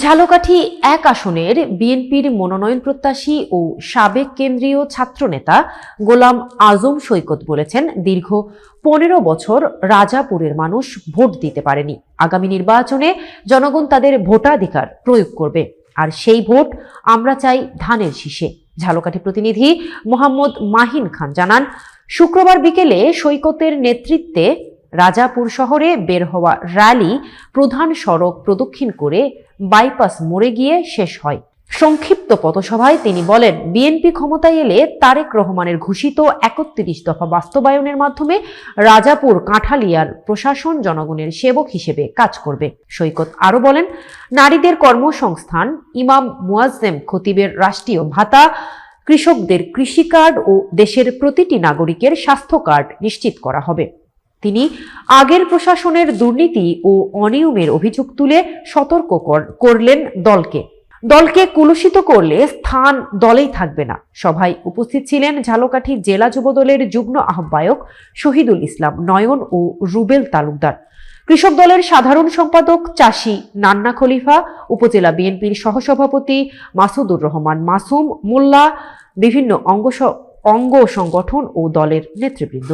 ঝালকাঠি ১ আসনের বিএনপির মনোনয়ন প্রত্যাশী ও সাবেক কেন্দ্রীয় ছাত্রনেতা গোলাম আজম সৈকত বলেছেন, দীর্ঘ ১৫ বছর রাজাপুরের মানুষ ভোট দিতে পারেনি। আগামী নির্বাচনে জনগণ তাদের ভোটাধিকার প্রয়োগ করবে, আর সেই ভোট আমরা চাই ধানের শীষে। ঝালকাঠি প্রতিনিধি মোহাম্মদ মাহিন খান জানান, শুক্রবার বিকেলে সৈকতের নেতৃত্বে রাজাপুর শহরে বের হওয়া র্যালি প্রধান সড়ক প্রদক্ষিণ করে বাইপাস মোড়ে গিয়ে শেষ হয়। সংক্ষিপ্ত পথসভায় তিনি বলেন, বিএনপি ক্ষমতায় এলে তারেক রহমানের ঘোষিত ৩১ দফা বাস্তবায়নের মাধ্যমে রাজাপুর কাঁঠালিয়ার প্রশাসন জনগণের সেবক হিসেবে কাজ করবে। সৈকত আরো বলেন, নারীদের কর্মসংস্থান, ইমাম মুয়াজ্জেম খতিবের রাষ্ট্রীয় ভাতা, কৃষকদের কৃষি কার্ড ও দেশের প্রতিটি নাগরিকের স্বাস্থ্য কার্ড নিশ্চিত করা হবে। তিনি আগের প্রশাসনের দুর্নীতি ও অনিয়মের অভিযোগ তুলে সতর্ক করলেন দলকে কুলুষিত করলে স্থান দলেই থাকবে না। সভায় উপস্থিত ছিলেন ঝালকাঠি জেলা যুবদলের যুগ্ম আহ্বায়ক শহীদুল ইসলাম নয়ন ও রুবেল তালুকদার, কৃষক দলের সাধারণ সম্পাদক চাষী নান্না খলিফা, উপজেলা বিএনপির সহসভাপতি মাসুদুর রহমান মাসুম মোল্লা, বিভিন্ন অঙ্গ সংগঠন ও দলের নেতৃবৃন্দ।